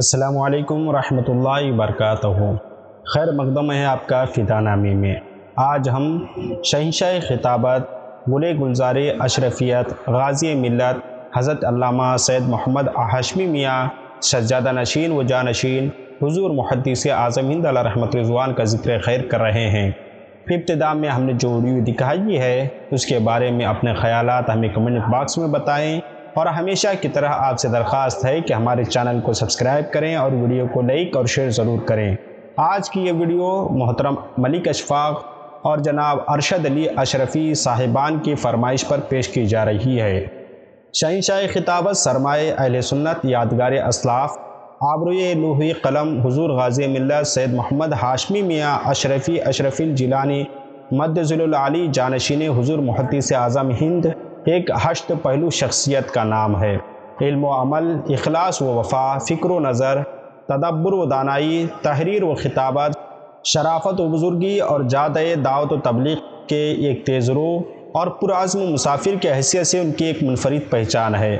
السلام علیکم ورحمۃ اللہ وبرکاتہ۔ خیر مقدم ہے آپ کا فدا نامی میں۔ آج ہم شہنشاہ خطابت، گلِ گلزار اشرفیت، غازی-e-ملت حضرت علامہ سید محمد ہاشمی میاں سجادہ نشین و جانشین حضور محدث اعظم ہند علیہ رحمت رضوان کا ذکر خیر کر رہے ہیں۔ ابتدا میں ہم نے جو ویڈیو دکھائی ہے اس کے بارے میں اپنے خیالات ہمیں کمنٹ باکس میں بتائیں، اور ہمیشہ کی طرح آپ سے درخواست ہے کہ ہمارے چینل کو سبسکرائب کریں اور ویڈیو کو لائک اور شیئر ضرور کریں۔ آج کی یہ ویڈیو محترم ملک اشفاق اور جناب ارشد علی اشرفی صاحبان کی فرمائش پر پیش کی جا رہی ہے۔ شہنشاہ خطابت، سرمایہ اہل سنت، یادگار اسلاف، بروئے لوح قلم حضور غازی-e-ملت سید محمد ہاشمی میاں اشرفی الجیلانی محدث العالی جانشین حضور محدث اعظم ہند ایک 8 پہلو شخصیت کا نام ہے۔ علم و عمل، اخلاص و وفا، فکر و نظر، تدبر و دانائی، تحریر و خطابت، شرافت و بزرگی اور جادۂ دعوت و تبلیغ کے ایک تیز رو اور پرعزم مسافر کی حیثیت سے ان کی ایک منفرد پہچان ہے۔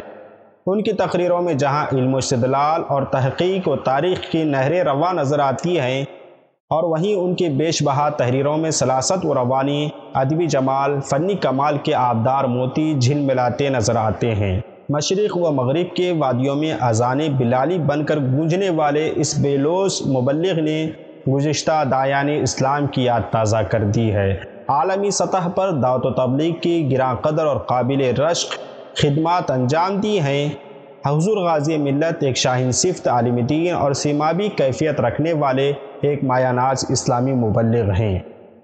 ان کی تقریروں میں جہاں علم و استدلال اور تحقیق و تاریخ کی نہریں رواں نظر آتی ہیں، اور وہیں ان کی بیش بہا تحریروں میں سلاست و روانی، ادبی جمال، فنی کمال کے آبدار موتی جھلملاتے نظر آتے ہیں۔ مشرق و مغرب کے وادیوں میں اذان بلالی بن کر گونجنے والے اس بے لوث مبلغ نے گزشتہ دایان اسلام کی یاد تازہ کر دی ہے۔ عالمی سطح پر دعوت و تبلیغ کی گراں قدر اور قابل رشک خدمات انجام دی ہیں۔ حضور غازی-e-ملت ایک شاہین صفت، عالم دین اور سیمابی کیفیت رکھنے والے ایک مایہ ناز اسلامی مبلغ ہیں۔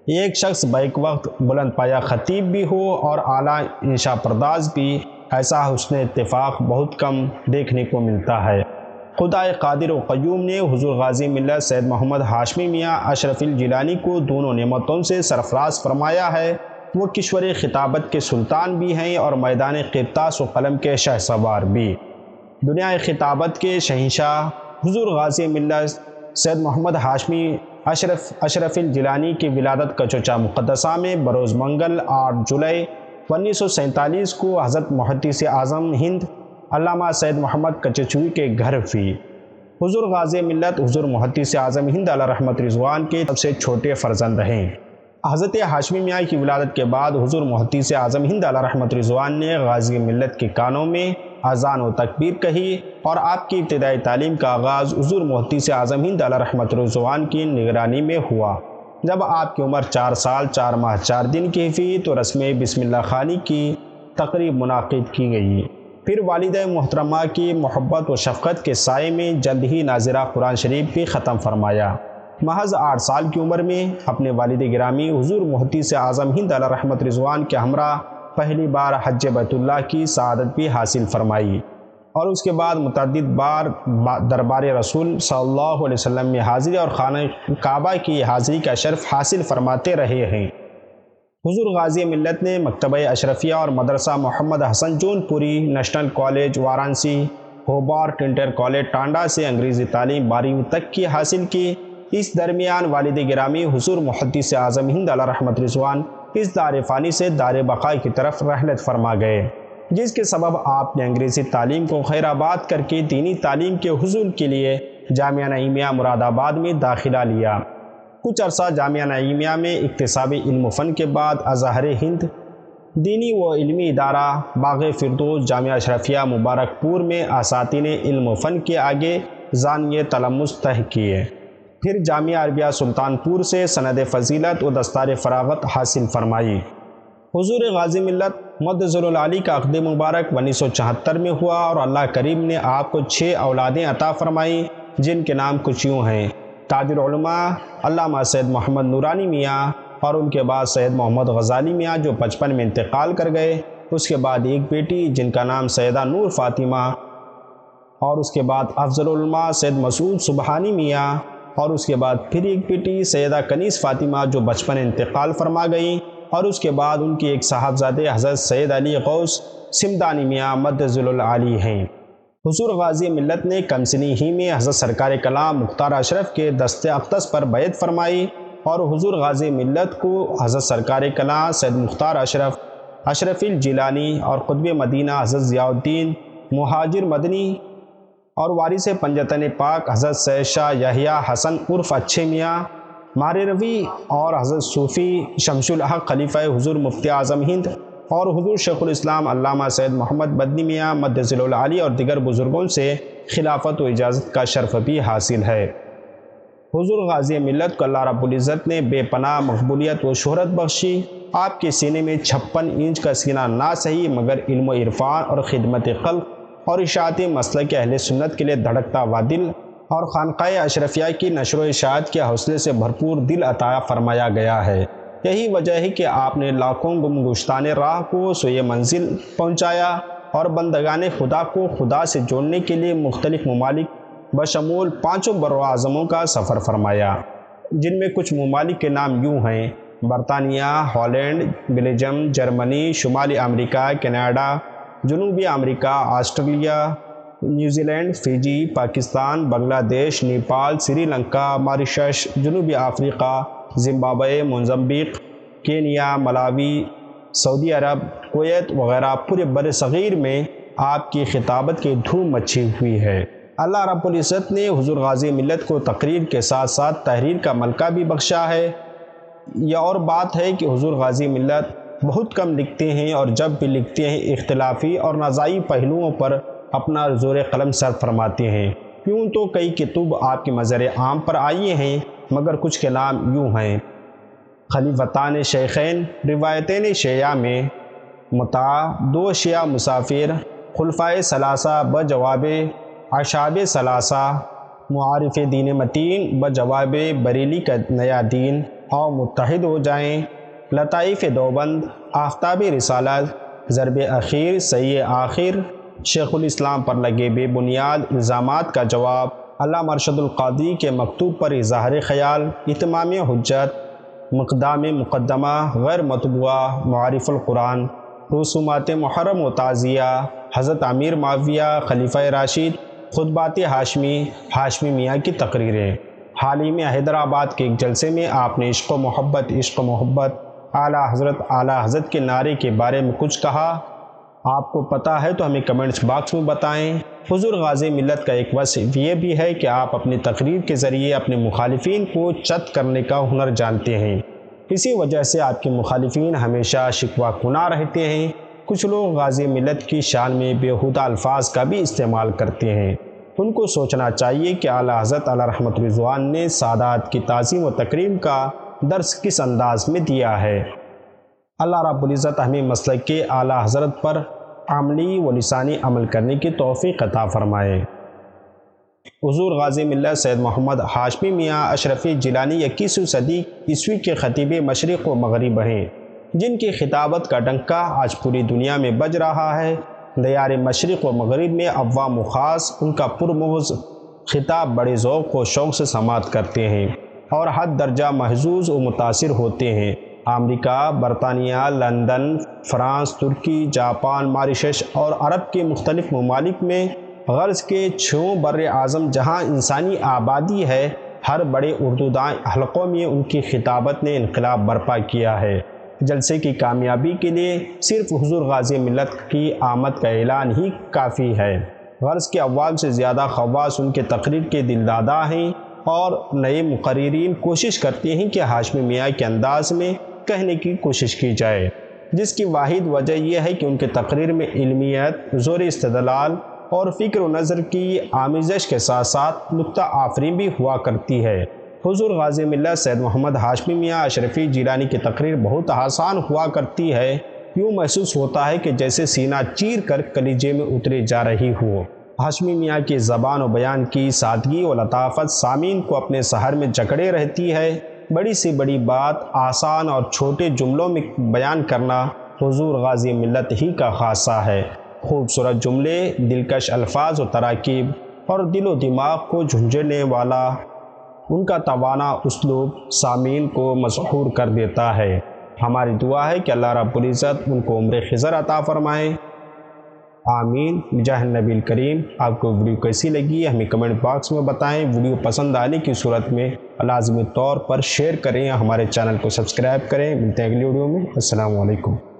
ایک شخص بیک وقت بلند پایہ خطیب بھی ہو اور اعلیٰ انشا پرداز بھی، ایسا حسن اتفاق بہت کم دیکھنے کو ملتا ہے۔ خدائے قادر و قیوم نے حضور غازی-e-ملت سید محمد ہاشمی میاں اشرفی الجیلانی کو دونوں نعمتوں سے سرفراز فرمایا ہے۔ وہ کشور خطابت کے سلطان بھی ہیں اور میدان قرطاس و قلم کے شہ سوار بھی۔ دنیا خطابت کے شہنشاہ حضور غازی-e-ملت سید محمد ہاشمی اشرفی الجیلانی کی ولادت کچوچا مقدسہ میں بروز منگل 8 جولائی 1947 کو حضرت محدث اعظم ہند علامہ سید محمد کچچوی کے گھر ہوئی۔ حضور غازی-e-ملت حضور محدث اعظم ہند علیہ رحمت رضوان کے سب سے چھوٹے فرزند ہیں۔ حضرت ہاشمی میاں کی ولادت کے بعد حضور محدث اعظم ہند علیہ رحمت رضوان نے غازی-e-ملت کے کانوں میں اذان و تکبیر کہی، اور آپ کی ابتدائی تعلیم کا آغاز حضور محدث اعظم ہند علیہ رحمت رضوان کی نگرانی میں ہوا۔ جب آپ کی عمر 4 سال 4 ماہ 4 دن کی ہوئی تو رسم بسم اللہ خوانی کی تقریب منعقد کی گئی۔ پھر والدہ محترمہ کی محبت و شفقت کے سائے میں جلد ہی ناظرہ قرآن شریف بھی ختم فرمایا۔ محض 8 سال کی عمر میں اپنے والد گرامی حضور محدث اعظم ہند علیہ رحمت رضوان کے ہمراہ پہلی بار حج بیت اللہ کی سعادت بھی حاصل فرمائی، اور اس کے بعد متعدد بار دربار رسول صلی اللہ علیہ وسلم میں حاضری اور خانہ کعبہ کی حاضری کا شرف حاصل فرماتے رہے ہیں۔ حضور غازی-e-ملت نے مکتبہ اشرفیہ اور مدرسہ محمد Hasan Jaunpuri, National College Varanasi, Hobart Inter College Tanda سے انگریزی تعلیم 12ویں تک کی حاصل کی۔ اس درمیان والد گرامی حضور محدث اعظم ہند علیہ رحمت رضوان اس دار فانی سے دار بقا کی طرف رحلت فرما گئے، جس کے سبب آپ نے انگریزی تعلیم کو خیر آباد کر کے دینی تعلیم کے حصول کے لیے جامعہ نعیمیہ مراد آباد میں داخلہ لیا۔ کچھ عرصہ جامعہ نعیمیہ میں اکتسابی علم و فن کے بعد ازہر ہند دینی و علمی ادارہ باغ فردوس جامعہ اشرفیہ مبارک پور میں اساتین علم و فن کے آگے زانیہ تلمذ طے کیے۔ پھر جامعہ عربیہ سلطان پور سے سند فضیلت و دستار فراغت حاصل فرمائی۔ حضور غازی-e-ملت محدث العالی کا عقد مبارک 1974 میں ہوا، اور اللہ کریم نے آپ کو 6 اولادیں عطا فرمائیں، جن کے نام کچھ یوں ہیں: تاج العلماء علامہ سید محمد نورانی میاں، اور ان کے بعد سید محمد غزالی میاں جو 55 میں انتقال کر گئے۔ اس کے بعد ایک بیٹی جن کا نام سیدہ نور فاطمہ، اور اس کے بعد افضل العلماء سید مسعود سبحانی میاں، اور اس کے بعد پھر ایک بیٹی سیدہ کنیز فاطمہ جو 55 انتقال فرما گئیں، اور اس کے بعد ان کی ایک صاحبزادے حضرت سید علی غوث سمدانی میاں محدث العالی ہیں۔ حضور غازی-e-ملت نے کم سنی ہی میں حضرت سرکار کلام مختار اشرف کے دست اقدس پر بیعت فرمائی، اور حضور غازی ملت کو حضرت سرکار کلاں سید مختار اشرفی الجیلانی اور قطب مدینہ حضرت ضیاء الدین مہاجر مدنی اور وارث پنجتن پاک حضرت شہنشاہ یحییٰ حسن عرف اچھے میاں مار روی اور حضرت صوفی شمس الحق خلیفہ حضور مفتی اعظم ہند اور حضور شیخ الاسلام علامہ سید محمد بدنی میاں محدث العالی اور دیگر بزرگوں سے خلافت و اجازت کا شرف بھی حاصل ہے۔ حضور غازی ملت کو اللہ رب العزت نے بے پناہ مقبولیت و شہرت بخشی۔ آپ کے سینے میں 56 انچ کا سینہ نہ سہی مگر علم و عرفان اور خدمت خلق اور اشاعت مسلک اہل سنت کے لیے دھڑکتا ہوا دل اور خانقاہ اشرفیہ کی نشر و اشاعت کے حوصلے سے بھرپور دل عطا فرمایا گیا ہے۔ یہی وجہ ہے کہ آپ نے لاکھوں گمگشتان راہ کو سوئے منزل پہنچایا اور بندگان خدا کو خدا سے جوڑنے کے لیے مختلف ممالک بشمول 5 براعظموں کا سفر فرمایا، جن میں کچھ ممالک کے نام یوں ہیں: برطانیہ، ہالینڈ، بیلجیم، جرمنی، شمالی امریکہ، کینیڈا، جنوبی امریکہ، Australia, New Zealand, Fiji, Pakistan, Bangladesh, Nepal, Sri Lanka, Mauritius, جنوبی افریقہ، زمبابوے، موزمبیق، کینیا، ملاوی، سعودی عرب، کویت وغیرہ پورے بر صغیر میں آپ کی خطابت کی دھوم مچی ہوئی ہے۔ اللہ رب العزت نے حضور غازی ملت کو تقریر کے ساتھ ساتھ تحریر کا ملکہ بھی بخشا ہے۔ یہ اور بات ہے کہ حضور غازی ملت بہت کم لکھتے ہیں اور جب بھی لکھتے ہیں اختلافی اور نزاعی پہلوؤں پر اپنا زور قلم صرف فرماتے ہیں۔ یوں تو کئی کتب آپ کی منظر عام پر آئی ہیں مگر کچھ کے نام یوں ہیں: خلیفتان شیخین، روایتین شیعہ میں متاع، 2 شیعہ مسافر، خلفائے ثلاثہ بجواب اصحاب ثلاثہ، معارف دین متین بجواب بریلی کا نیا دین، اور متحد ہو جائیں، لطائف دیوبند، آفتاب رسالت، ضرب اخیر، صحیح آخر، شیخ الاسلام پر لگے بے بنیاد الزامات کا جواب، علامہ ارشد القادری کے مکتوب پر اظہار خیال، اتمام حجت، مقدام مقدمہ غیر مطبوعہ، معارف القرآن، رسومات محرم و تعزیہ، حضرت امیر معاویہ خلیفہ راشد، خطبات ہاشمی میاں کی تقریریں۔ حال ہی میں حیدرآباد کے ایک جلسے میں آپ نے عشق و محبت، اعلیٰ حضرت کے نعرے کے بارے میں کچھ کہا۔ آپ کو پتہ ہے تو ہمیں کمنٹس باکس میں بتائیں۔ حضور غازی ملت کا ایک وصف یہ بھی ہے کہ آپ اپنی تقریر کے ذریعے اپنے مخالفین کو چت کرنے کا ہنر جانتے ہیں۔ اسی وجہ سے آپ کے مخالفین ہمیشہ شکوہ کناں رہتے ہیں۔ کچھ لوگ غازی ملت کی شان میں بیہودہ الفاظ کا بھی استعمال کرتے ہیں۔ ان کو سوچنا چاہیے کہ اعلیٰ حضرت علیہ رحمت رضوان نے سادات کی تعظیم و تکریم کا درس کس انداز میں دیا ہے۔ اللہ رب العزت ہمیں مسلک کے اعلیٰ حضرت پر عملی و لسانی عمل کرنے کی توفیق عطا فرمائے۔ حضور غازی ملت سید محمد ہاشمی میاں اشرفی جیلانی 21ویں صدی عیسوی کے خطیب مشرق و مغرب ہیں، جن کی خطابت کا ڈنکا آج پوری دنیا میں بج رہا ہے۔ دیار مشرق و مغرب میں عوام و خاص ان کا پرمغز خطاب بڑے ذوق و شوق سے سماعت کرتے ہیں اور حد درجہ محظوظ و متاثر ہوتے ہیں۔ امریکہ، برطانیہ، لندن، فرانس، ترکی، جاپان، ماریشس اور عرب کے مختلف ممالک میں غرض کے 6 بر اعظم جہاں انسانی آبادی ہے، ہر بڑے اردو داں حلقوں میں ان کی خطابت نے انقلاب برپا کیا ہے۔ جلسے کی کامیابی کے لیے صرف حضور غازی ملت کی آمد کا اعلان ہی کافی ہے۔ غرض کے عوام سے زیادہ خواص ان کے تقریر کے دلدادہ ہیں اور نئے مقررین کوشش کرتے ہیں کہ ہاشمی میاں کے انداز میں کہنے کی کوشش کی جائے، جس کی واحد وجہ یہ ہے کہ ان کے تقریر میں علمیت، زور استدلال اور فکر و نظر کی آمیزش کے ساتھ ساتھ نکتہ آفرین بھی ہوا کرتی ہے۔ حضور غازی ملت سید محمد ہاشمی میاں اشرفی جیلانی کی تقریر بہت آسان ہوا کرتی ہے، یوں محسوس ہوتا ہے کہ جیسے سینہ چیر کر کلیجے میں اترے جا رہی ہو۔ ہاشمی میاں کی زبان و بیان کی سادگی و لطافت سامعین کو اپنے سحر میں جکڑے رہتی ہے۔ بڑی سے بڑی بات آسان اور چھوٹے جملوں میں بیان کرنا حضور غازی ملت ہی کا خاصہ ہے۔ خوبصورت جملے، دلکش الفاظ و تراکیب اور دل و دماغ کو جھنجھوڑنے والا ان کا توانا اسلوب سامعین کو مسحور کر دیتا ہے۔ ہماری دعا ہے کہ اللہ رب العزت ان کو عمر خضر عطا فرمائے، آمین بجاہ النبی الکریم۔ آپ کو ویڈیو کیسی لگی ہمیں کمنٹ باکس میں بتائیں۔ ویڈیو پسند آنے کی صورت میں لازمی طور پر شیئر کریں، ہمارے چینل کو سبسکرائب کریں۔ ملتے ہیں اگلی ویڈیو میں۔ السلام علیکم۔